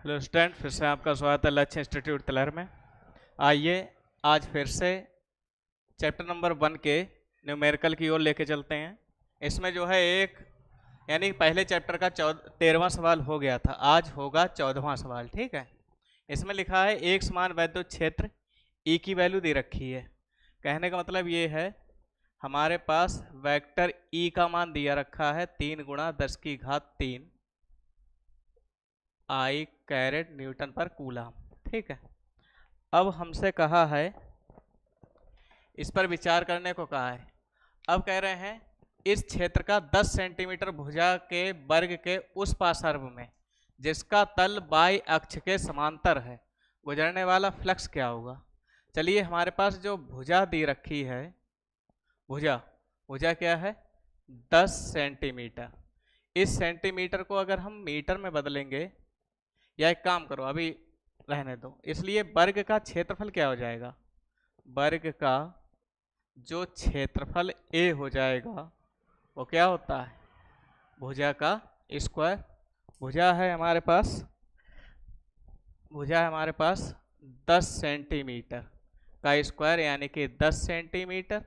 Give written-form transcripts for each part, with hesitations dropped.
Hello student, फिर से आपका स्वागत है लक्ष्य इंस्टीट्यूट तलहर में। आइए आज फिर से चैप्टर नंबर 1 के न्यूमेरिकल की ओर लेके चलते हैं। इसमें जो है यानी पहले चैप्टर का 13वां सवाल हो गया था, आज होगा 14वां सवाल। ठीक है, इसमें लिखा है एक समान वैद्युत क्षेत्र ई की वैल्यू दे रखी है। कहने का मतलब ये है हमारे पास वेक्टर ई का मान दिया रखा है 3 गुणा 10⁻³ आई कैरेट न्यूटन पर कूलम। ठीक है, अब हमसे कहा है, इस पर विचार करने को कहा है। अब कह रहे हैं इस क्षेत्र का 10 सेंटीमीटर भुजा के वर्ग के उस पार्श्व में जिसका तल बाई अक्ष के समांतर है गुजरने वाला फ्लक्स क्या होगा। चलिए, हमारे पास जो भुजा दी रखी है, भुजा क्या है 10 सेंटीमीटर। इस सेंटीमीटर को अगर हम मीटर में बदलेंगे, या एक काम करो अभी रहने दो, इसलिए वर्ग का क्षेत्रफल क्या हो जाएगा, वर्ग का जो क्षेत्रफल ए हो जाएगा वो क्या होता है भुजा का स्क्वायर। भुजा है हमारे पास 10 सेंटीमीटर का स्क्वायर, यानी कि 10 सेंटीमीटर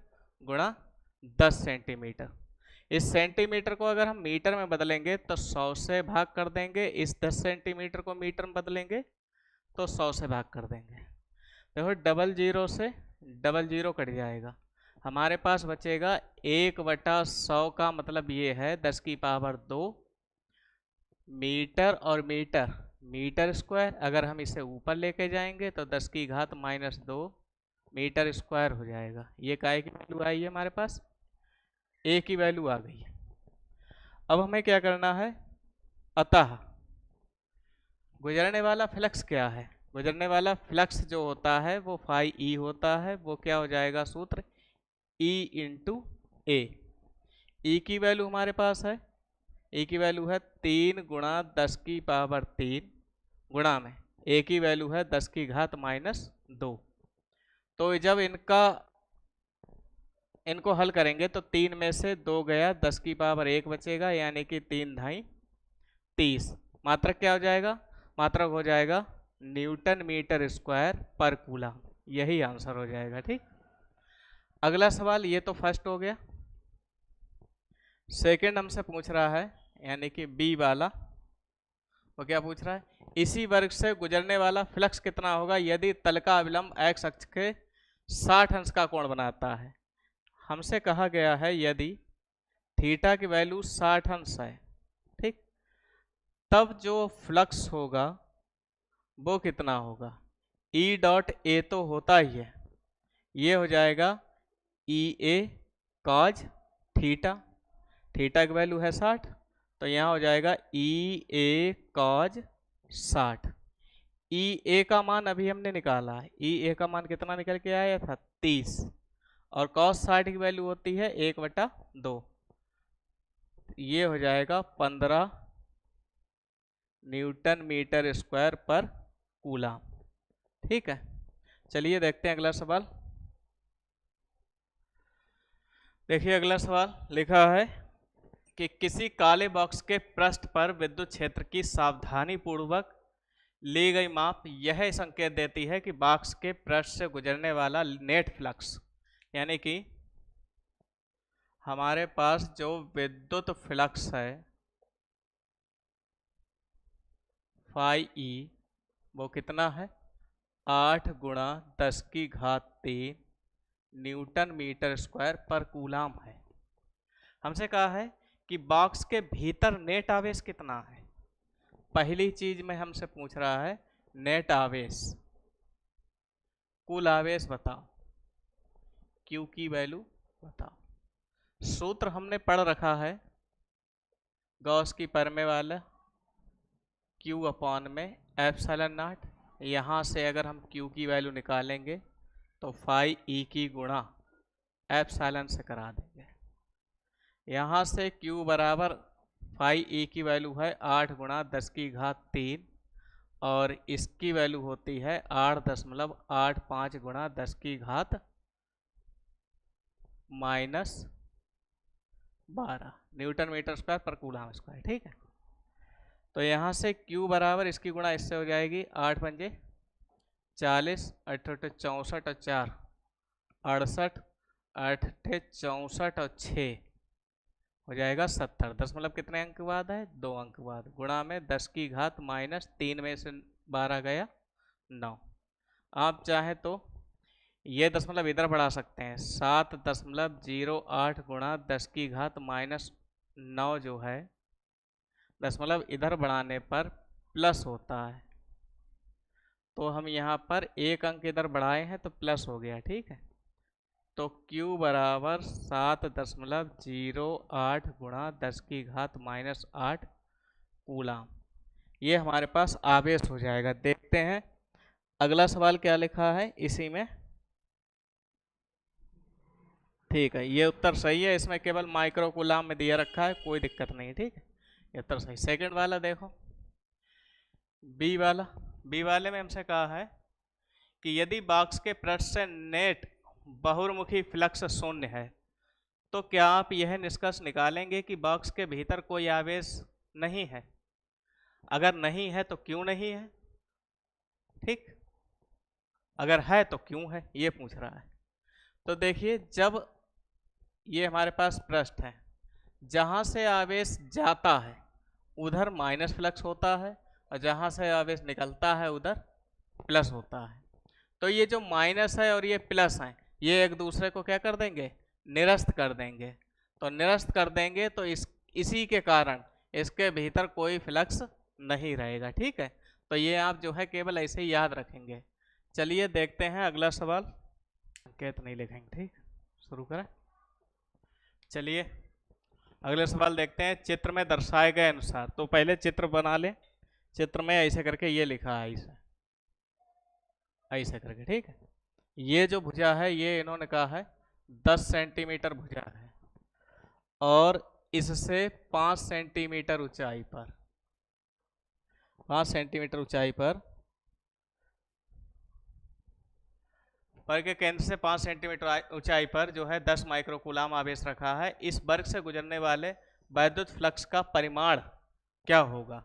गुणा 10 सेंटीमीटर। इस सेंटीमीटर को अगर हम मीटर में बदलेंगे तो 100 से भाग कर देंगे, इस 10 सेंटीमीटर को मीटर में बदलेंगे तो 100 से भाग कर देंगे। देखो डबल जीरो से डबल जीरो कट जाएगा, हमारे पास बचेगा 1/100 का मतलब ये है 10⁻² मीटर, और मीटर स्क्वायर अगर हम इसे ऊपर लेके जाएंगे तो 10⁻² मीटर स्क्वायर हो जाएगा। ये काय की वैल्यू आई है हमारे पास, ए की वैल्यू आ गई है। अब हमें क्या करना है, अतः गुजरने वाला फ्लक्स क्या है, गुजरने वाला फ्लक्स जो होता है वो फाई ई होता है। वो क्या हो जाएगा सूत्र, ई इंटू ए। ई की वैल्यू हमारे पास है, ई की वैल्यू है 3 गुणा 10⁻³ गुणा में ए की वैल्यू है 10⁻²। तो जब इनको हल करेंगे तो 3 में से 2 गया, 10⁻1 बचेगा, यानी कि 3 × 30। मात्रक क्या हो जाएगा, मात्रक हो जाएगा न्यूटन मीटर स्क्वायर पर कूलम। यही आंसर हो जाएगा। ठीक, अगला सवाल, ये तो फर्स्ट हो गया। सेकंड हमसे पूछ रहा है, यानी कि बी वाला, वो क्या पूछ रहा है, इसी वर्ग से गुजरने वाला फ्लक्स कितना होगा यदि तल का अविलंब एक्स अक्ष के 60 अंश का कोण बनाता है। हमसे कहा गया है यदि थीटा की वैल्यू 60 अंश है, ठीक, तब जो फ्लक्स होगा वो कितना होगा। ई डॉट ए तो होता ही है, ये हो जाएगा ई ए कॉज थीटा, थीटा की वैल्यू है 60, तो यहाँ हो जाएगा ई ए कॉज 60। ई ए का मान अभी हमने निकाला है, ई ए का मान कितना निकल के आया था 30, और कॉस 60 की वैल्यू होती है 1/2। ये हो जाएगा 15 न्यूटन मीटर स्क्वायर पर कूलम। ठीक है, चलिए देखते हैं अगला सवाल। देखिए अगला सवाल लिखा है कि किसी काले बॉक्स के पृष्ठ पर विद्युत क्षेत्र की सावधानी पूर्वक ली गई माप यह संकेत देती है कि बॉक्स के पृष्ठ से गुजरने वाला नेट फ्लक्स, यानी कि हमारे पास जो विद्युत फ्लक्स है फाई ई, वो कितना है 8 गुणा 10⁻³ न्यूटन मीटर स्क्वायर पर कूलम है। हमसे कहा है कि बॉक्स के भीतर नेट आवेश कितना है। पहली चीज में हमसे पूछ रहा है नेट आवेश, कुल आवेश बताओ, क्यू की वैल्यू बताओ। सूत्र हमने पढ़ रखा है गॉस की परमे वाला, Q/में ε0। यहाँ से अगर हम Q की वैल्यू निकालेंगे तो फाई ई की गुणा एप्सिलॉन से करा देंगे। यहाँ से Q बराबर फाई ई की वैल्यू है 8 गुणा 10⁻³ और इसकी वैल्यू होती है 8.85 गुणा 10⁻⁻12 न्यूटन मीटर स्क्वायर पर कूलम स्क्वायर। ठीक है, तो यहाँ से q बराबर इसकी गुणा इससे हो जाएगी 8 पंजे 40, 8 8 64 और 4 68, 8 64 और 6 हो जाएगा 70। 10 मतलब कितने अंक बाद है? 2 अंक बाद। गुणा में 10 की घात माइनस 3 में से 12 गया 9। आप चाहे तो ये दशमलव इधर बढ़ा सकते हैं, 7.08 गुणा 10 की घात माइनस 9 जो है दशमलव इधर बढ़ाने पर प्लस होता है, तो हम यहाँ पर एक अंक इधर बढ़ाए हैं तो प्लस हो गया। ठीक है, तो Q बराबर 7.08 गुणा 10 की घात माइनस 8 कूलाम। ये हमारे पास आवेश हो जाएगा। देखते हैं अगला सवाल क्या लिखा है इसी में। ठीक है, ये उत्तर सही है, इसमें केवल माइक्रो कूलाम में दिया रखा है, कोई दिक्कत नहीं। ठीक है, ये उत्तर सही। सेकंड वाला देखो, बी वाले में हमसे कहा है कि यदि बॉक्स के पृष्ठ से नेट बहुर्मुखी फ्लक्स शून्य है तो क्या आप यह निष्कर्ष निकालेंगे कि बॉक्स के भीतर कोई आवेश नहीं है? अगर नहीं है तो क्यों नहीं है? ठीक, अगर है तो क्यों है, ये पूछ रहा है। तो देखिए, जब ये हमारे पास पृष्ठ है, जहां से आवेश जाता है उधर माइनस फ्लक्स होता है और जहां से आवेश निकलता है उधर प्लस होता है। तो ये जो माइनस है और ये प्लस है, ये एक दूसरे को क्या कर देंगे? निरस्त कर देंगे। तो निरस्त कर देंगे तो इसी के कारण इसके भीतर कोई फ्लक्स नहीं रहेगा। ठीक है, तो ये आप जो है केवल ऐसे ही याद रखेंगे। चलिए देखते हैं अगला सवाल। संकेत नहीं लिखेंगे। ठीक, शुरू करें। चलिए अगले सवाल देखते हैं। चित्र में दर्शाए गए अनुसार, तो पहले चित्र बना लें। चित्र में ऐसे करके ये लिखा है, ऐसे करके। ठीक है, ये जो भुजा है ये इन्होंने कहा है 10 सेंटीमीटर भुजा है और इससे 5 सेंटीमीटर ऊंचाई पर, 5 सेंटीमीटर ऊंचाई पर के केंद्र से 5 सेंटीमीटर ऊंचाई पर जो है 10 माइक्रोकूलाम आवेश रखा है। इस वर्ग से गुजरने वाले वैद्युत फ्लक्स का परिमाण क्या होगा?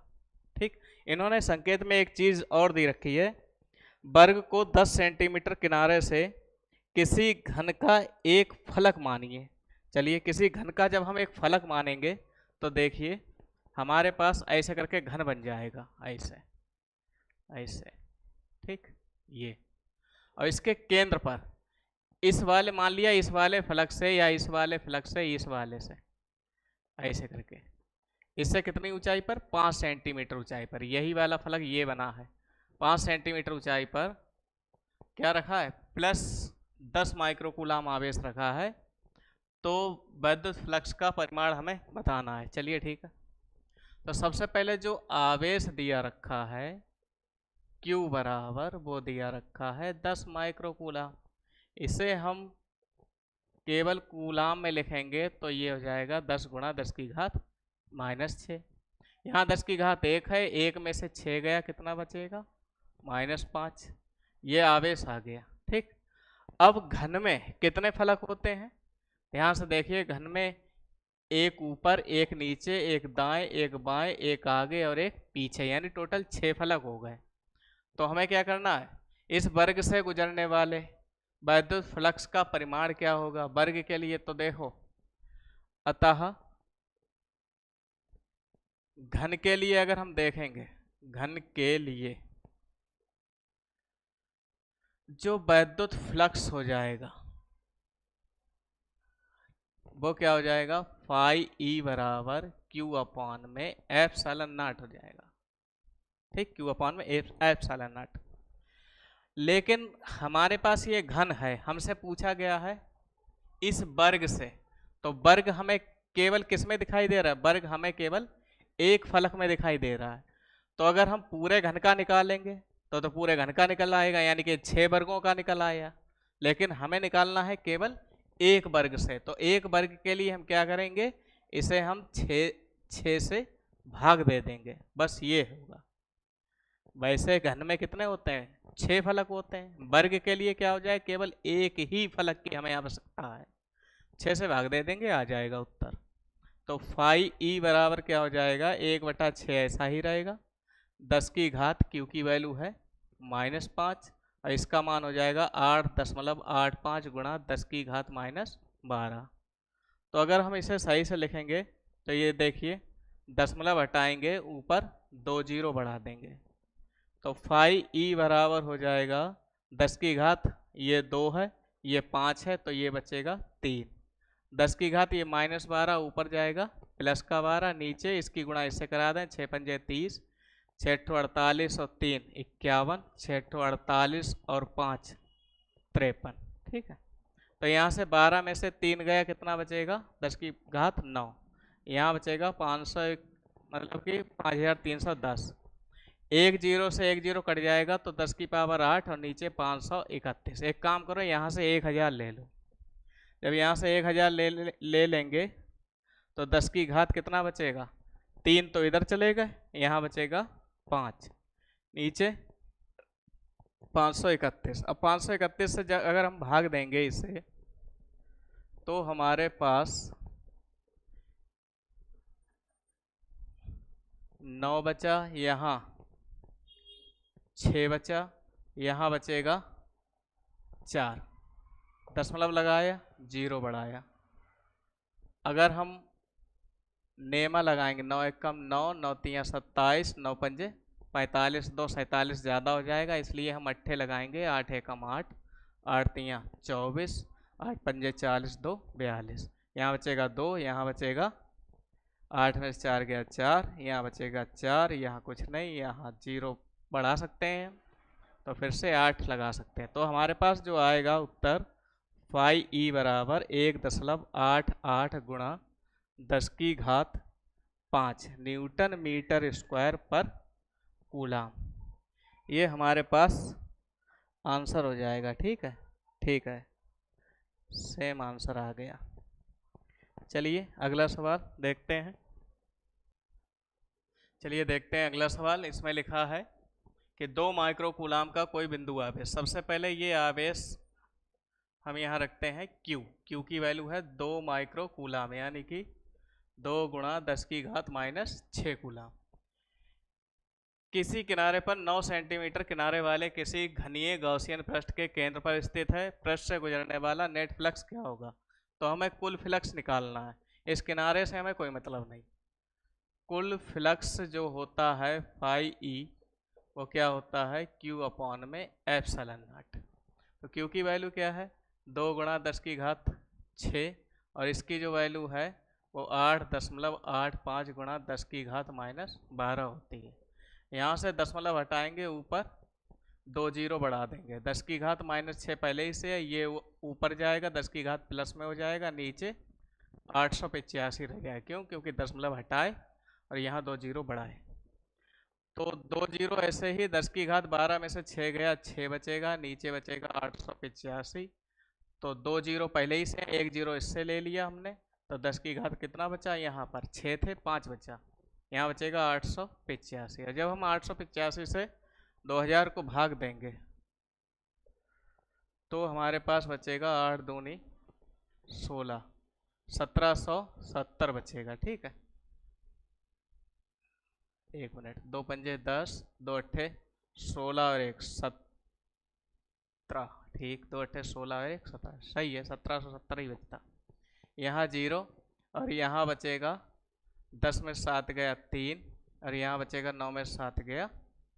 ठीक, इन्होंने संकेत में एक चीज और दी रखी है। वर्ग को 10 सेंटीमीटर किनारे से किसी घन का एक फलक मानिए। चलिए, किसी घन का जब हम एक फलक मानेंगे तो देखिए हमारे पास ऐसे करके घन बन जाएगा, ऐसे ऐसे। ठीक, ये, और इसके केंद्र पर इस वाले, मान लिया इस वाले फलक से या इस वाले फलक से इस वाले से ऐसे करके, इससे कितनी ऊंचाई पर? 5 सेंटीमीटर ऊंचाई पर। यही वाला फलक ये बना है, 5 सेंटीमीटर ऊंचाई पर क्या रखा है? प्लस 10 माइक्रोकूलाम आवेश रखा है। तो वैद्युत फ्लक्स का परिमाण हमें बताना है। चलिए ठीक है, तो सबसे पहले जो आवेश दिया रखा है Q बराबर, वो दिया रखा है 10 माइक्रोकूलाम। इसे हम केवल कूलाम में लिखेंगे तो ये हो जाएगा 10 गुणा 10 की घात माइनस 6। यहाँ 10 की घात 1 है, 1 में से 6 गया, कितना बचेगा? -5। ये आवेश आ गया। ठीक, अब घन में कितने फलक होते हैं? ध्यान से देखिए, घन में एक ऊपर, एक नीचे, एक दाएं, एक बाएं, एक आगे और एक पीछे, यानी टोटल 6 फलक हो गए। तो हमें क्या करना है? इस वर्ग से गुजरने वाले वैद्युत फ्लक्स का परिमाण क्या होगा वर्ग के लिए? तो देखो, अतः घन के लिए अगर हम देखेंगे, घन के लिए जो वैद्युत फ्लक्स हो जाएगा वो क्या हो जाएगा? फाई ई बराबर क्यू अपॉन में एप्सिलॉन नॉट हो जाएगा। ठीक, क्यू अपॉन में एप्सिलॉन नॉट। लेकिन हमारे पास ये घन है, हमसे पूछा गया है इस वर्ग से, तो वर्ग हमें केवल किस में दिखाई दे रहा है? वर्ग हमें केवल एक फलक में दिखाई दे रहा है। तो अगर हम पूरे घन का निकालेंगे तो पूरे घन का निकल आएगा, यानी कि 6 वर्गों का निकल आया। लेकिन हमें निकालना है केवल एक वर्ग से, तो एक वर्ग के लिए हम क्या करेंगे? इसे हम 6 से भाग दे देंगे, बस ये होगा। वैसे घन में कितने होते हैं? 6 फलक होते हैं। वर्ग के लिए क्या हो जाए? केवल एक ही फलक की हमें आवश्यकता है, 6 से भाग दे देंगे, आ जाएगा उत्तर। तो फाई ई बराबर क्या हो जाएगा, 1/6 ऐसा ही रहेगा, 10 की घात क्यू की वैल्यू है -5 और इसका मान हो जाएगा 8.85 गुणा 10 की घात -12। तो अगर हम इसे सही से लिखेंगे तो ये देखिए, दशमलव हटाएंगे, ऊपर 2 जीरो बढ़ा देंगे, तो फाई ई बराबर हो जाएगा 10 की घात, ये 2 है, ये 5 है, तो ये बचेगा 3। 10 की घात ये -12 ऊपर जाएगा, प्लस का 12 नीचे, इसकी गुणा इससे करा दें, 6 पंजे 30, 6 48 और 3 51, 6 48 और 5 53। ठीक है, तो यहाँ से 12 में से 3 गया, कितना बचेगा, 10 की घात 9, यहाँ बचेगा 500, मतलब कि 5310। एक जीरो से एक जीरो कट जाएगा तो 10 की पावर 8 और नीचे 531। एक काम करो, यहाँ से 1000 ले लो, जब यहाँ से 1000 ले लेंगे तो 10 की घात कितना बचेगा, 3 तो इधर चले गए, यहाँ बचेगा 5, नीचे 531। अब 531 से अगर हम भाग देंगे इसे तो हमारे पास 9 बचा, यहाँ 6 बचा, यहाँ बचेगा 4, दशमलव लगाया, जीरो बढ़ाया। अगर हम नेमा लगाएंगे, 9 एकम 9, 9 तियाँ 27, 9 पंजे 45, 2 47 ज़्यादा हो जाएगा, इसलिए हम अट्ठे लगाएंगे, 8 एकम 8, 8 तियाँ 24, 8 पंजे 40, 2 42, यहाँ बचेगा 2, यहाँ बचेगा 8 में से 4 गया 4, यहाँ बचेगा 4, यहाँ कुछ नहीं, यहाँ जीरो बढ़ा सकते हैं, तो फिर से 8 लगा सकते हैं। तो हमारे पास जो आएगा उत्तर, फाई ई बराबर 1.88 गुणा 10 की घात 5 न्यूटन मीटर स्क्वायर पर कूलाम, ये हमारे पास आंसर हो जाएगा। ठीक है, ठीक है, सेम आंसर आ गया। चलिए अगला सवाल देखते हैं। चलिए देखते हैं अगला सवाल। इसमें लिखा है कि 2 माइक्रो कूलाम का कोई बिंदु आवेश। सबसे पहले ये आवेश हम यहाँ रखते हैं Q। Q की वैल्यू है 2 माइक्रो कूलाम, यानी कि 2 गुणा 10 की घात -6 कूलाम। किसी किनारे पर 9 सेंटीमीटर किनारे वाले किसी घनीय गॉसियन पृष्ठ के केंद्र पर स्थित है। पृष्ठ से गुजरने वाला नेट फ्लक्स क्या होगा? तो हमें कुल फ्लक्स निकालना है, इस किनारे से हमें कोई मतलब नहीं। कुल फ्लक्स जो होता है फाई ई, वो क्या होता है, Q अपॉन में एप्सिलॉन नॉट। तो Q की वैल्यू क्या है, 2 गुणा 10 की घात 6, और इसकी जो वैल्यू है वो 8.85 गुणा 10 की घात -12 होती है। यहाँ से दशमलव हटाएंगे, ऊपर 2 जीरो बढ़ा देंगे, 10 की घात -6 पहले ही से है, ये ऊपर जाएगा, 10 की घात प्लस में हो जाएगा, नीचे 885 रह गया। क्यों? क्योंकि दशमलव हटाए और यहाँ 2 जीरो बढ़ाए, तो 2 जीरो ऐसे ही 10 की घात 12 में से 6 गया, 6 बचेगा, नीचे बचेगा 885। तो 2 जीरो पहले ही से, 1 जीरो इससे ले लिया हमने, तो 10 की घात कितना बचा, यहाँ पर 6 थे, 5 बचा, यहाँ बचेगा 885। और जब हम 885 से 2000 को भाग देंगे तो हमारे पास बचेगा 8 दूनी 16, 1770 बचेगा। ठीक है, 1 मिनट, 2 पंजे 10, 2 अट्ठे 16 और 1 17, ठीक, 2 अट्ठे 16 और 1 17, सही है, 1770 ही बचता। यहाँ जीरो और यहाँ बचेगा 10 में 7 गया 3, और यहाँ बचेगा 9 में 7 गया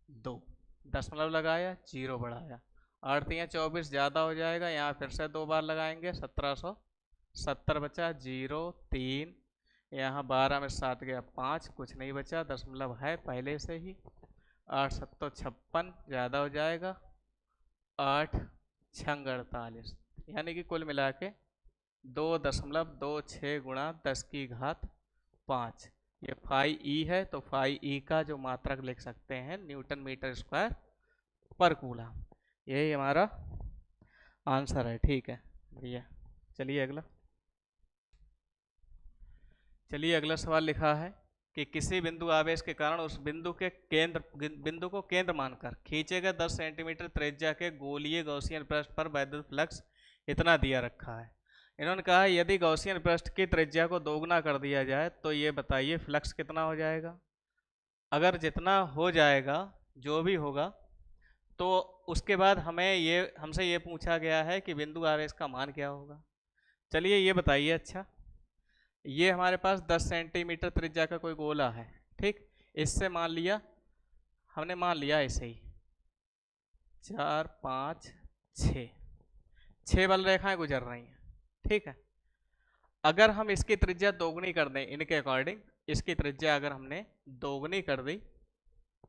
2, दशमलव लगाया, जीरो बढ़ाया, 8 तियाँ 24 ज़्यादा हो जाएगा, यहाँ फिर से 2 बार लगाएंगे, 1770 बचा, 0 3, यहाँ 12 में 7 गया 5, कुछ नहीं बचा, दशमलव है पहले से ही, 8 7 56 ज़्यादा हो जाएगा, 8 छंग 48, यानी कि कुल मिला के 2.26 गुणा 10 की घात 5। ये फाई ई है, तो फाई ई का जो मात्रक लिख सकते हैं न्यूटन मीटर स्क्वायर पर कूलम। यही हमारा आंसर है। ठीक है भैया, चलिए अगला। चलिए अगला सवाल लिखा है कि किसी बिंदु आवेश के कारण उस बिंदु को केंद्र मानकर खींचे गए 10 सेंटीमीटर त्रिज्या के गोलीय गॉसियन पृष्ठ पर वैद्युत फ्लक्स इतना दिया रखा है। इन्होंने कहा यदि गॉसियन पृष्ठ की त्रिज्या को दोगुना कर दिया जाए तो ये बताइए फ्लक्स कितना हो जाएगा। अगर जितना हो जाएगा जो भी होगा, तो उसके बाद हमसे ये पूछा गया है कि बिंदु आवेश का मान क्या होगा। चलिए ये बताइए। अच्छा, ये हमारे पास 10 सेंटीमीटर त्रिज्या का कोई गोला है, ठीक। इससे हमने मान लिया ऐसे ही 4 5 6 6 बल रेखाएं गुजर रही हैं, ठीक है। अगर हम इसकी त्रिज्या दोगुनी कर दें, इनके अकॉर्डिंग इसकी त्रिज्या अगर हमने दोगुनी कर दी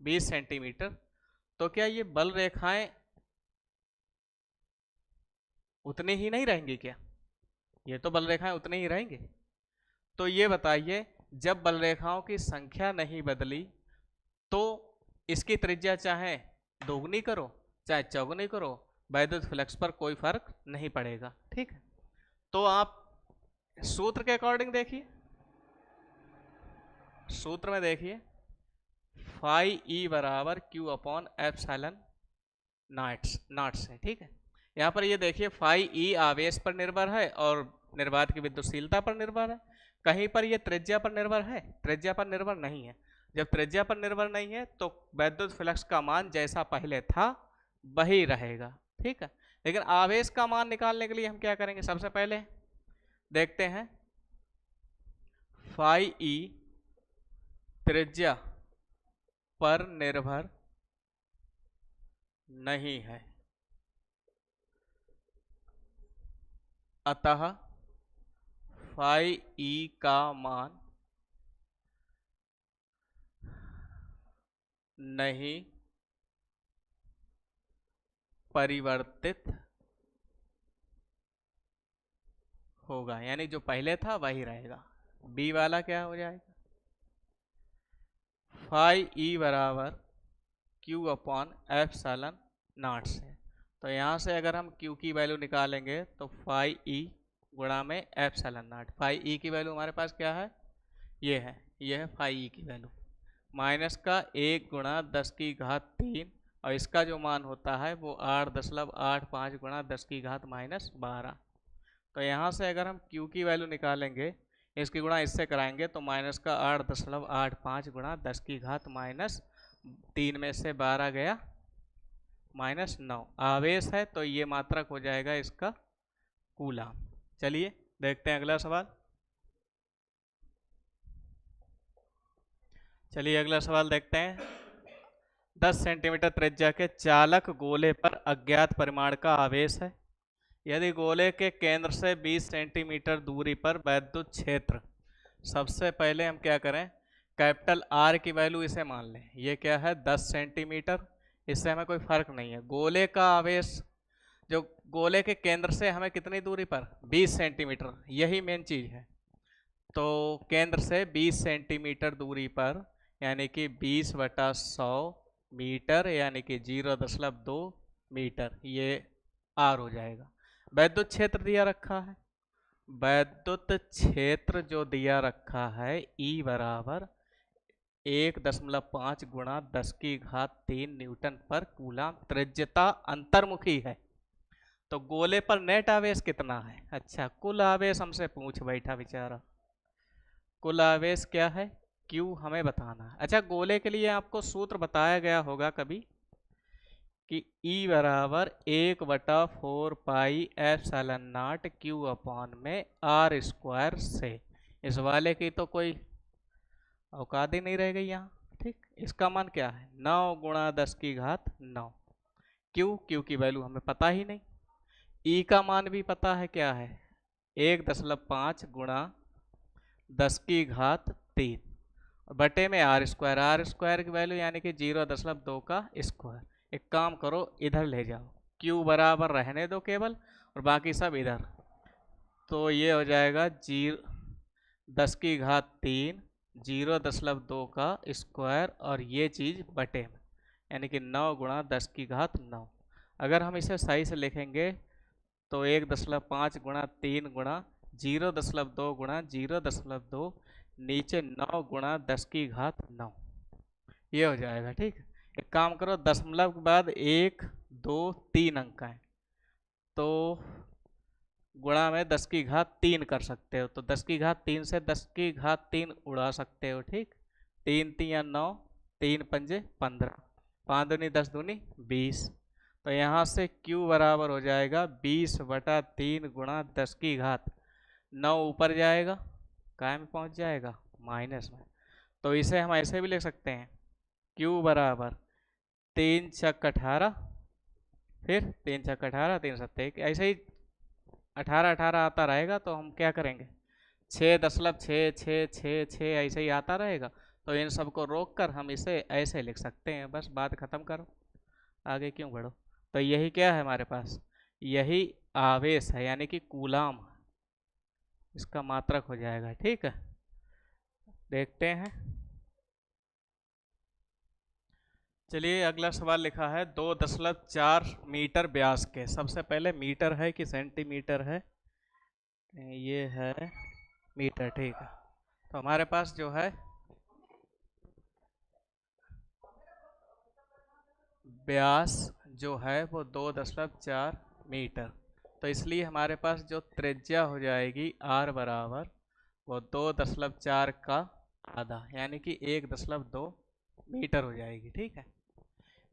20 सेंटीमीटर, तो क्या ये बल रेखाएं उतनी ही नहीं रहेंगी क्या? ये तो बल रेखाएं उतनी ही रहेंगी। तो ये बताइए, जब बल रेखाओं की संख्या नहीं बदली तो इसकी त्रिज्या चाहे दोगुनी करो चाहे चौगुनी करो, वैद्युत फ्लक्स पर कोई फर्क नहीं पड़ेगा, ठीक है। तो आप सूत्र के अकॉर्डिंग देखिए, सूत्र में देखिए फाई ई बराबर क्यू अपॉन एप्सिलॉन नॉट से, ठीक है। यहाँ पर ये देखिए फाई ई आवेश पर निर्भर है और निर्वात की विद्युतशीलता पर निर्भर है। कहीं पर ये त्रिज्या पर निर्भर है? त्रिज्या पर निर्भर नहीं है। जब त्रिज्या पर निर्भर नहीं है तो वैद्युत फ्लक्स का मान जैसा पहले था वही रहेगा, ठीक है। लेकिन आवेश का मान निकालने के लिए हम क्या करेंगे? सबसे पहले देखते हैं फाई ई त्रिज्या पर निर्भर नहीं है, अतः फाई ई का मान नहीं परिवर्तित होगा, यानी जो पहले था वही रहेगा। बी वाला क्या हो जाएगा? फाई ई बराबर क्यू अपॉन एप्सिलॉन नॉट से। तो यहाँ से अगर हम क्यू की वैल्यू निकालेंगे तो फाई ई गुणा में एप्सिलॉन नॉट। फाई ई की वैल्यू हमारे पास क्या है? ये है फाई ई की वैल्यू माइनस का 1 गुणा 10 की घात 3, और इसका जो मान होता है वो 8.85 गुणा 10 की घात -12। तो यहाँ से अगर हम Q की वैल्यू निकालेंगे, इसकी गुणा इससे कराएंगे तो माइनस का 8.85 गुणा 10 की घात -3 में से 12 गया -9। आवेश है तो ये मात्रक हो जाएगा इसका कूलाम। चलिए देखते हैं अगला सवाल। चलिए अगला सवाल देखते हैं। 10 सेंटीमीटर त्रिज्या के चालक गोले पर अज्ञात परिमाण का आवेश है। यदि गोले के केंद्र से 20 सेंटीमीटर दूरी पर वैद्युत क्षेत्र, सबसे पहले हम क्या करें, कैपिटल आर की वैल्यू इसे मान लें। ये क्या है? 10 सेंटीमीटर। इससे हमें कोई फर्क नहीं है। गोले का आवेश जो गोले के केंद्र से हमें कितनी दूरी पर? 20 सेंटीमीटर, यही मेन चीज है। तो केंद्र से 20 सेंटीमीटर दूरी पर यानी कि 20/100 मीटर यानी कि 0.2 मीटर, ये आर हो जाएगा। वैद्युत क्षेत्र दिया रखा है, वैद्युत क्षेत्र जो दिया रखा है E बराबर 1.5 गुणा 10 की घात 3 न्यूटन पर कूलाम। त्रिज्यता अंतर्मुखी है तो गोले पर नेट आवेश कितना है? अच्छा, कुल आवेश हमसे पूछ बैठा बेचारा। कुल आवेश क्या है? Q हमें बताना है। अच्छा, गोले के लिए आपको सूत्र बताया गया होगा कभी कि E बराबर 1/4 pi epsilon not Q upon में R स्क्वायर से। इस वाले की तो कोई औकात ही नहीं रह गई यहाँ, ठीक। इसका मान क्या है? 9 गुणा 10 की घात 9। Q की वैल्यू हमें पता ही नहीं। E का मान भी पता है, क्या है? 1.5 गुणा 10 की घात 3 बटे में R स्क्वायर की वैल्यू यानी कि 0.2 का स्क्वायर। एक काम करो, इधर ले जाओ, Q बराबर रहने दो केवल और बाकी सब इधर। तो ये हो जाएगा 10 की घात 3 0.2 का स्क्वायर और ये चीज़ बटे में यानी कि 9 गुणा 10 की घात 9। अगर हम इसे सही से लिखेंगे तो 1.5 गुणा 3 गुणा 0.2 गुणा 0.2 नीचे 9 गुणा 10 की घात 9, ये हो जाएगा, ठीक। एक काम करो, दशमलव के बाद 1 2 3 अंक आए तो गुणा में 10 की घात 3 कर सकते हो, तो 10 की घात 3 से 10 की घात 3 उड़ा सकते हो, ठीक। 3 3 9, 3 पंजे 15, 5 दूनी 10 दूनी 20। तो यहाँ से Q बराबर हो जाएगा 20/3 गुणा 10 की घात 9 ऊपर जाएगा, काय में पहुँच जाएगा, माइनस में। तो इसे हम ऐसे भी लिख सकते हैं, Q बराबर 3 छक 18, फिर 3 छक 18, 3 सत्ते 1, ऐसे ही 18 18 आता रहेगा। तो हम क्या करेंगे, 6.6 ऐसे ही आता रहेगा। तो इन सबको रोक कर हम इसे ऐसे लिख सकते हैं, बस बात खत्म करो, आगे क्यों बढ़ो। तो यही क्या है हमारे पास, यही आवेश है, यानी कि कूलाम, इसका मात्रक हो जाएगा, ठीक है। देखते हैं, चलिए अगला सवाल लिखा है 2.4 मीटर व्यास के। सबसे पहले मीटर है कि सेंटीमीटर है, ये है मीटर, ठीक है। तो हमारे पास जो है व्यास जो है वो 2.4 मीटर, तो इसलिए हमारे पास जो त्रिज्या हो जाएगी r बराबर वो 2.4 का आधा, यानी कि 1.2 मीटर हो जाएगी, ठीक है।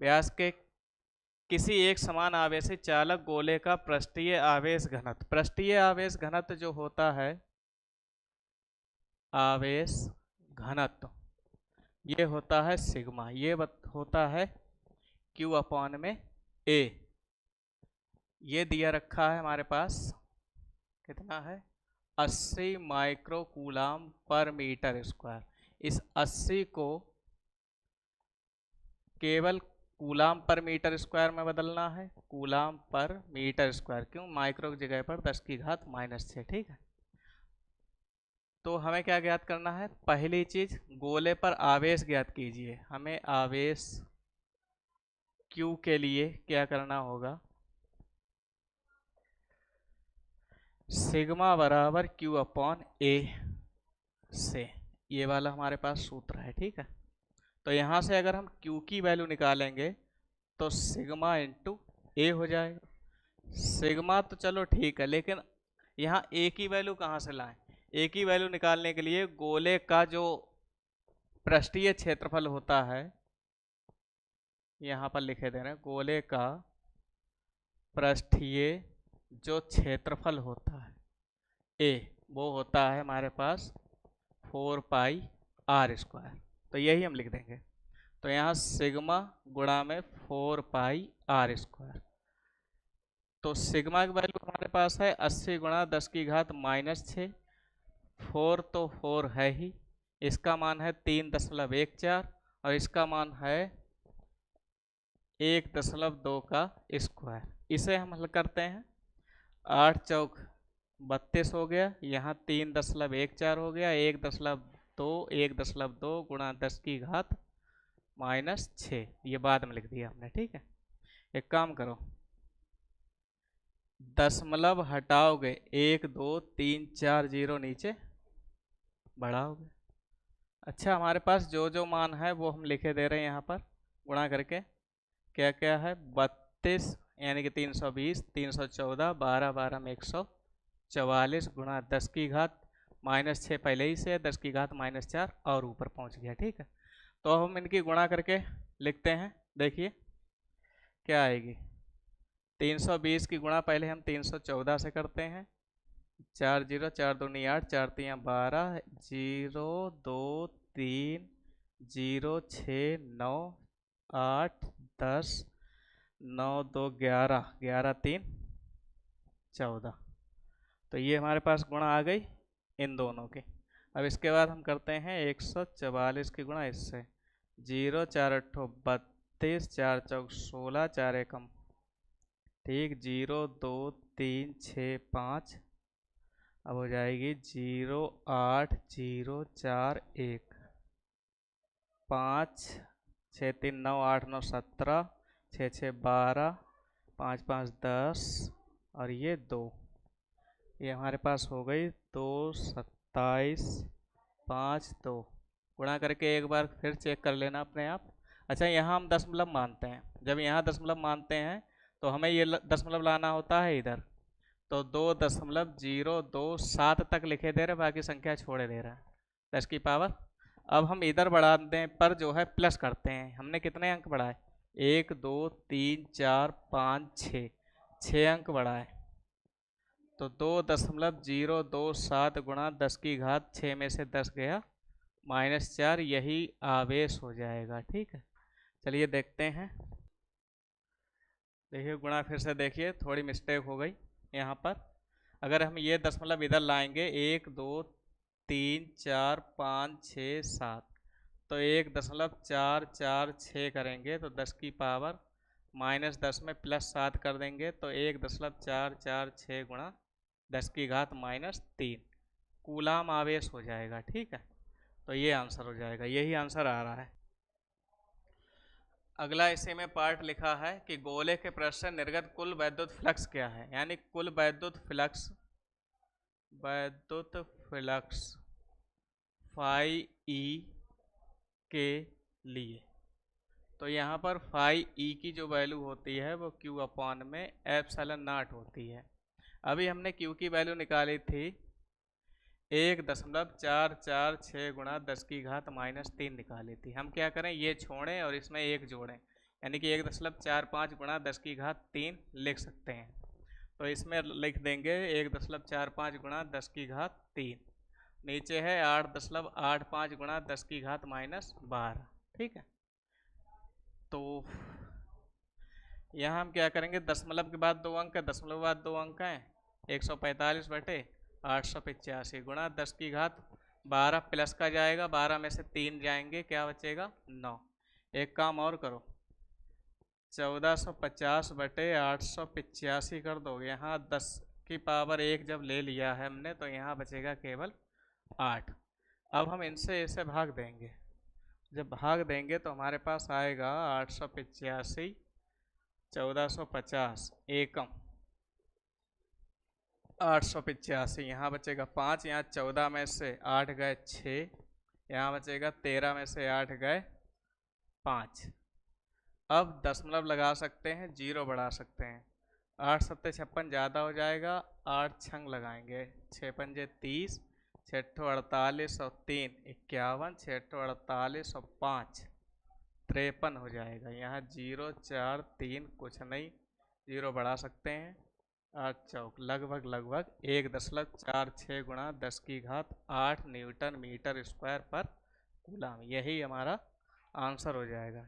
व्यास के किसी एक समान आवेशित चालक गोले का पृष्ठीय आवेश घनत्व, पृष्ठीय आवेश घनत्व जो होता है, आवेश घनत्व ये होता है सिग्मा, ये होता है Q अपॉन में A। ये दिया रखा है हमारे पास, कितना है, 80 माइक्रो कूलाम पर मीटर स्क्वायर। इस 80 को केवल कूलाम पर मीटर स्क्वायर में बदलना है, कूलाम पर मीटर स्क्वायर, क्यों, माइक्रो की जगह पर 10 की घात -6, ठीक है। तो हमें क्या ज्ञात करना है, पहली चीज गोले पर आवेश ज्ञात कीजिए। हमें आवेश Q के लिए क्या करना होगा, सिग्मा बराबर Q अपॉन A से, ये वाला हमारे पास सूत्र है, ठीक है। तो यहाँ से अगर हम Q की वैल्यू निकालेंगे तो सिग्मा इंटू A हो जाएगा। सिग्मा तो चलो ठीक है, लेकिन यहाँ A की वैल्यू कहाँ से लाएं, A की वैल्यू निकालने के लिए गोले का जो पृष्ठीय क्षेत्रफल होता है, यहाँ पर लिखे दे रहे हैं, गोले का पृष्ठीय जो क्षेत्रफल होता है A, वो होता है हमारे पास 4πr²। तो यही हम लिख देंगे। तो यहाँ सिग्मा गुणा में 4πr²। तो सिग्मा की वैल्यू हमारे पास है 80 गुणा 10 की घात -6, 4 तो 4 है ही, इसका मान है 3.14 और इसका मान है 1.2 का स्क्वायर। इसे हम हल करते हैं, 8 चौक 32 हो गया, यहाँ 3.14 हो गया, 1.2 गुणा 10 की घात -6, ये बाद में लिख दिया हमने, ठीक है। एक काम करो, दशमलव हटाओगे 1 2 3 4 0 नीचे बढ़ाओगे। अच्छा, हमारे पास जो जो मान है वो हम लिखे दे रहे हैं यहाँ पर गुणा करके, क्या क्या है, 32 यानी कि 320, 314, 12 12 में 144 गुणा 10 की घात -6 पहले ही से, 10 की घात -4 और ऊपर पहुँच गया, ठीक है। तो हम इनकी गुणा करके लिखते हैं, देखिए क्या आएगी। 320 की गुणा पहले हम 314 से करते हैं, 4 0 4 2 8, 4 3 12, 0 2 3 0 6 9 8 10 9 2 11, 11 3 14। तो ये हमारे पास गुणा आ गई इन दोनों की। अब इसके बाद हम करते हैं 144 की गुणा इससे, 0 4 8 32, 4 चौक 16, 4 एकम ठीक, 0 2 3 6 5, अब हो जाएगी 0 8 0 4 1, 5 6 3 9 8 9 17, 6 6 12, 5 5 10 और ये 2, ये हमारे पास हो गई 2 27 5 2। गुणा करके एक बार फिर चेक कर लेना अपने आप। अच्छा, यहाँ हम दशमलव मानते हैं, जब यहाँ दशमलव मानते हैं तो हमें ये दशमलव लाना होता है इधर, तो 2.027 तक लिखे दे रहे, बाकी संख्या छोड़े दे रहा है 10 की पावर। अब हम इधर बढ़ा दें पर जो है प्लस करते हैं। हमने कितने अंक बढ़ाए, 1 2 3 4 5 6, 6 अंक बढ़ाए। तो 2.027 गुणा 10 की घात 6 में से 10 गया -4, यही आवेश हो जाएगा। ठीक है, चलिए देखते हैं। देखिए गुणा फिर से देखिए, थोड़ी मिस्टेक हो गई यहाँ पर। अगर हम ये दशमलव इधर लाएंगे 1 2 3 4 5 6 7, तो 1.446 करेंगे तो 10 की पावर -10 में +7 कर देंगे तो 1.446 गुणा 10 की घात -3 कूलाम आवेश हो जाएगा। ठीक है, तो ये आंसर हो जाएगा, यही आंसर आ रहा है। अगला इसी में पार्ट लिखा है कि गोले के पृष्ठ से निर्गत कुल वैद्युत फ्लक्स क्या है, यानी कुल वैद्युत फ्लक्स फाई ई के लिए। तो यहाँ पर फाई ई की जो वैल्यू होती है वो Q अपॉन में एप्सिलॉन नॉट होती है। अभी हमने Q की वैल्यू निकाली थी 1.446 गुणा 10 की घात -3 निकाली थी। हम क्या करें, ये छोड़ें और इसमें 1 जोड़ें, यानी कि 1.45 गुणा 10 की घात 3 लिख सकते हैं। तो इसमें लिख देंगे 1.45 गुणा 10 की घात 3, नीचे है 8.85 गुणा 10 की घात -12। ठीक है, तो यहाँ हम क्या करेंगे, दशमलव के बाद 2 अंक है, दशमलव के बाद 2 अंक हैं, 145 बटे 885 गुणा 10 की घात 12, प्लस का जाएगा, 12 में से 3 जाएंगे, क्या बचेगा 9। एक काम और करो, 1450 बटे 885 कर दोगे, यहाँ 10 की पावर 1 जब ले लिया है हमने तो यहाँ बचेगा केवल 8। अब हम इनसे इसे भाग देंगे, जब भाग देंगे तो हमारे पास आएगा 885 1450 एकम 885, यहाँ बचेगा 5, यहाँ 14 में से 8 गए 6, यहाँ बचेगा 13 में से 8 गए 5। अब दशमलव लगा सकते हैं, 0 बढ़ा सकते हैं, 8 7 56 ज़्यादा हो जाएगा, 8 छंग लगाएंगे, 6 पंजे 30, 6 48 और 3 51, 6 48 और 5 53 हो जाएगा। यहाँ 0 4 3 कुछ नहीं, 0 बढ़ा सकते हैं, 8 चौक लगभग 1.46 गुणा 10 की घात 8 न्यूटन मीटर स्क्वायर पर कूलम, यही हमारा आंसर हो जाएगा।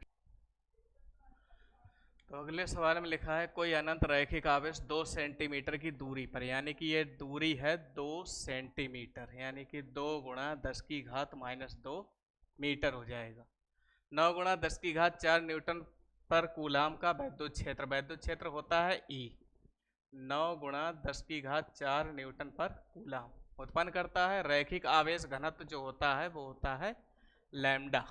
तो अगले सवाल में लिखा है कोई अनंत रैखिक आवेश 2 सेंटीमीटर की दूरी पर, यानी कि ये दूरी है 2 सेंटीमीटर, यानी कि 2 गुणा 10 की घात -2 मीटर हो जाएगा। 9 गुणा 10 की घात 4 न्यूटन पर कूलाम का वैद्युत क्षेत्र होता है E। 9 गुणा 10 की घात 4 न्यूटन पर कूलाम उत्पन्न करता है रैखिक आवेश घनत्व जो होता है वो होता है लैम्डा।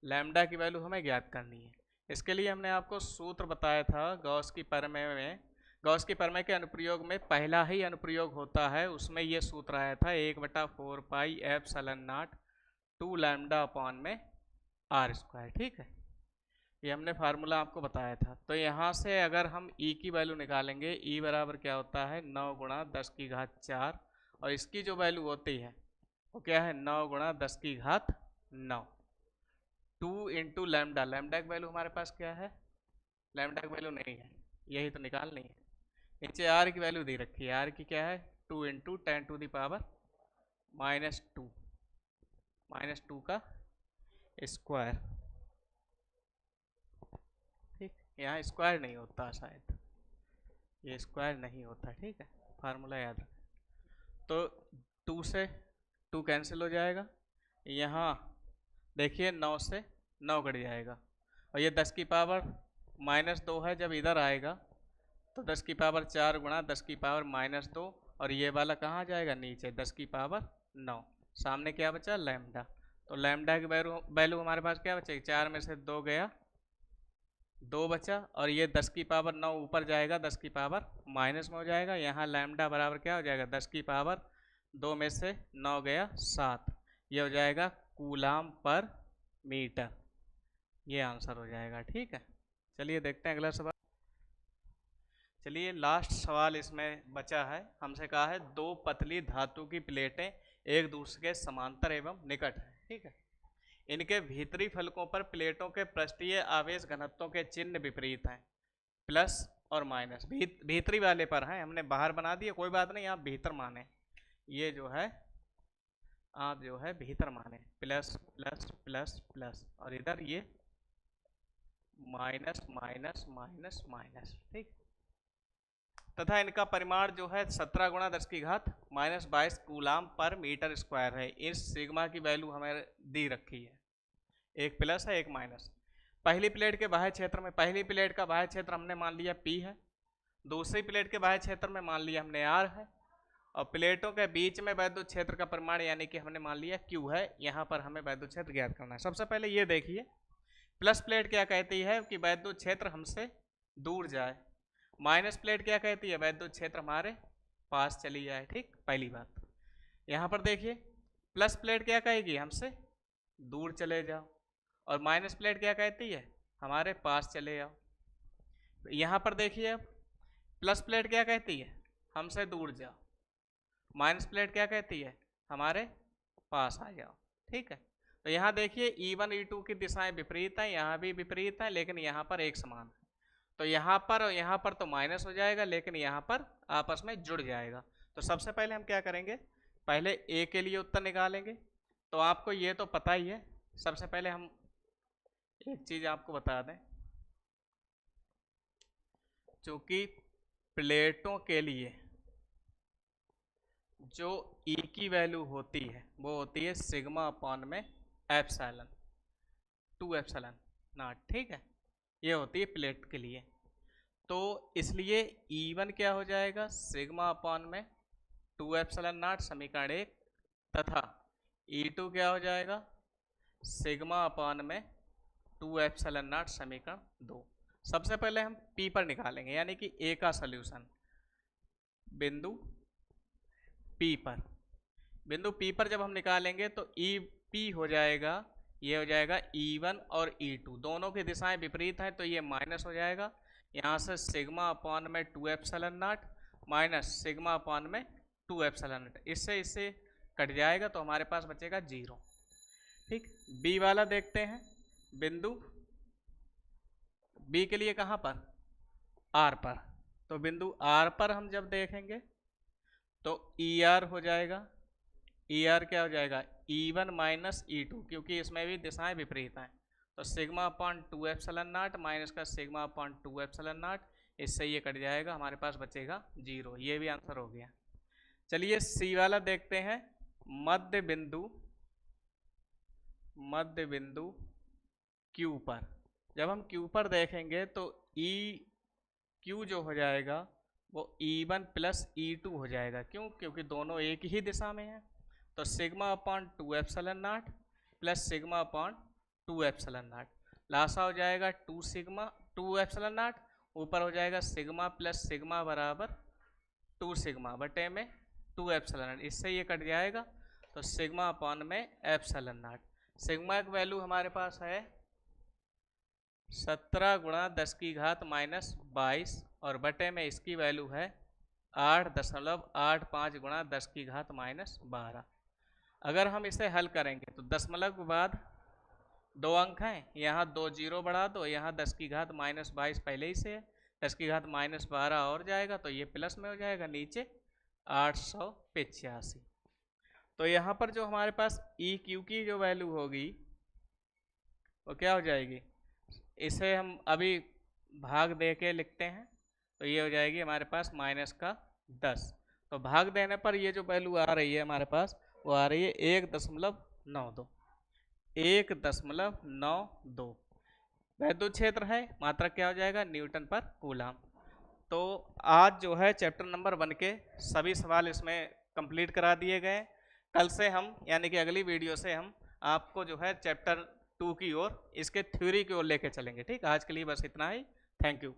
लैम्डा की वैल्यू हमें ज्ञात करनी है। इसके लिए हमने आपको सूत्र बताया था गॉस की प्रमेय में। गॉस की प्रमेय के अनुप्रयोग में पहला ही अनुप्रयोग होता है, उसमें ये सूत्र आया था 1/4 pi epsilon not 2 lambda upon में आर स्क्वायर। ठीक है, ये हमने फार्मूला आपको बताया था। तो यहाँ से अगर हम E की वैल्यू निकालेंगे, E बराबर क्या होता है 9 गुणा 10 की घात 4, और इसकी जो वैल्यू होती है वो क्या है 9 गुणा 10 की घात 9, 2 इंटू लैम्डा। लैम्डा की वैल्यू हमारे पास क्या है, लैम्डा की वैल्यू नहीं है, यही तो निकालनी है। नीचे आर की वैल्यू दे रखी है, आर की क्या है 2 इंटू 10 टू द पावर -2 का स्क्वायर। ठीक, यहाँ स्क्वायर नहीं होता शायद, ये स्क्वायर नहीं होता। ठीक है, फार्मूला याद रखें। तो 2 से 2 कैंसिल हो जाएगा, यहाँ देखिए 9 से 9 कट जाएगा, और ये 10 की पावर -2 है, जब इधर आएगा तो 10 की पावर 4 गुणा 10 की पावर -2, और ये वाला कहाँ जाएगा नीचे 10 की पावर 9, सामने क्या बचा लैम्डा। तो लैम्डा की वैल्यू हमारे पास क्या बचेगी, 4 में से 2 गया 2 बचा, और ये 10 की पावर 9 ऊपर जाएगा 10 की पावर माइनस में हो जाएगा। यहाँ लैम्डा बराबर क्या हो जाएगा 10 की पावर 2 में से 9 गया 7, ये हो जाएगा कूलाम पर मीटर, ये आंसर हो जाएगा। ठीक है, चलिए देखते हैं अगला सवाल। चलिए लास्ट सवाल इसमें बचा है, हमसे कहा है दो पतली धातु की प्लेटें एक दूसरे के समांतर एवं निकट है, ठीक है। इनके भीतरी फलकों पर प्लेटों के पृष्ठीय आवेश घनत्वों के चिन्ह विपरीत हैं, प्लस और माइनस। भीतरी वाले पर है, हमने बाहर बना दिया, कोई बात नहीं, आप भीतर माने, ये जो है आप जो है भीतर माने, प्लस प्लस प्लस प्लस, और इधर ये माइनस माइनस माइनस माइनस, ठीक। तथा इनका परिमाण जो है 17 गुणा 10 की घात -22 कूलाम पर मीटर स्क्वायर है। इस सिग्मा की वैल्यू हमें दी रखी है, एक प्लस है एक माइनस। पहली प्लेट के बाह्य क्षेत्र में, पहली प्लेट का बाह्य क्षेत्र हमने मान लिया P है, दूसरी प्लेट के बाह्य क्षेत्र में मान लिया हमने R है, और प्लेटों के बीच में वैद्युत क्षेत्र का परिमाण यानी कि हमने मान लिया Q है। यहाँ पर हमें वैद्युत क्षेत्र ज्ञात करना है। सबसे पहले ये देखिए, प्लस प्लेट क्या कहती है कि वैद्युत क्षेत्र हमसे दूर जाए, माइनस प्लेट क्या कहती है वैद्युत क्षेत्र हमारे पास चली जाए, ठीक। पहली बात। यहाँ पर देखिए, प्लस प्लेट क्या कहेगी हमसे दूर चले जाओ, और माइनस प्लेट क्या कहती है हमारे पास चले जाओ। यहाँ पर देखिए, अब प्लस प्लेट क्या कहती है हमसे दूर जाओ, माइनस प्लेट क्या कहती है हमारे पास आ जाओ, ठीक है। तो यहाँ देखिए E1 E2 की दिशाएं विपरीत हैं, यहाँ भी विपरीत है, लेकिन यहाँ पर एक समान है। तो यहाँ पर और यहाँ पर तो माइनस हो जाएगा, लेकिन यहाँ पर आपस में जुड़ जाएगा। तो सबसे पहले हम क्या करेंगे, पहले A के लिए उत्तर निकालेंगे। तो आपको ये तो पता ही है, सबसे पहले हम एक चीज आपको बता दें, चूंकि प्लेटों के लिए जो E की वैल्यू होती है वो होती है सिग्मा अपॉन में एप्सिलॉन 2 एप्सिलॉन नॉट, ठीक है, ये होती है प्लेट के लिए। तो इसलिए E1 क्या हो जाएगा सिग्मा अपॉन में 2 एप्सिलॉन नॉट समीकरण 1, तथा E2 क्या हो जाएगा सिग्मा अपॉन में 2 एप्सिलॉन नॉट समीकरण 2। सबसे पहले हम P पर निकालेंगे, यानी कि A का सॉल्यूशन बिंदु P पर। बिंदु P पर जब हम निकालेंगे तो EP हो जाएगा, ये हो जाएगा E1 और E2, दोनों की दिशाएं विपरीत हैं, तो ये माइनस हो जाएगा। यहाँ से सिग्मा अपॉन में 2 epsilon not minus sigma upon में 2 एप्सिलॉन नॉट, इससे इससे कट जाएगा, तो हमारे पास बचेगा 0, ठीक। B वाला देखते हैं, बिंदु B के लिए कहाँ पर R पर। तो बिंदु R पर हम जब देखेंगे तो ER हो जाएगा, ER क्या हो जाएगा E1 माइनस E2, क्योंकि इसमें भी दिशाएं विपरीत हैं। तो sigma upon 2 epsilon not minus का सिग्मा अपॉन 2 एप्सिलॉन नॉट, इससे ये कट जाएगा, हमारे पास बचेगा 0। ये भी आंसर हो गया। चलिए C वाला देखते हैं, मध्य बिंदु Q पर। जब हम Q पर देखेंगे तो EQ जो हो जाएगा वो E1 प्लस E2 हो जाएगा, क्यों, क्योंकि दोनों एक ही दिशा में हैं। तो sigma upon 2 epsilon not plus sigma upon 2 epsilon not, लासा हो जाएगा 2 एप्सिलॉन नॉट, ऊपर हो जाएगा सिग्मा प्लस सिग्मा बराबर 2 सिग्मा बटे में 2 एप्सिलॉन नॉट, इससे ये कट जाएगा। तो सिग्मा अपॉन में एप्सिलॉन नॉट, सिग्मा की वैल्यू हमारे पास है 17 गुणा 10 की घात -22, और बटे में इसकी वैल्यू है 8.85 गुणा 10 की घात -12। अगर हम इसे हल करेंगे तो दशमलव के बाद 2 अंक हैं, यहाँ 2 0 बढ़ा दो, यहाँ 10 की घात -22 पहले ही से है, 10 की घात -12 और जाएगा, तो ये प्लस में हो जाएगा, नीचे 885। तो यहाँ पर जो हमारे पास EQ की जो वैल्यू होगी वो क्या हो जाएगी, इसे हम अभी भाग दे के लिखते हैं, तो ये हो जाएगी हमारे पास -10। तो भाग देने पर ये जो वैल्यू आ रही है हमारे पास वो आ रही है 1.92, 1.92 वैद्युत क्षेत्र है, मात्रा क्या हो जाएगा न्यूटन पर कूलाम। तो आज जो है चैप्टर नंबर 1 के सभी सवाल इसमें कंप्लीट करा दिए गए। कल से हम यानी कि अगली वीडियो से हम आपको जो है चैप्टर 2 की ओर, इसके थ्योरी की ओर लेके चलेंगे, ठीक। आज के लिए बस इतना ही, थैंक यू।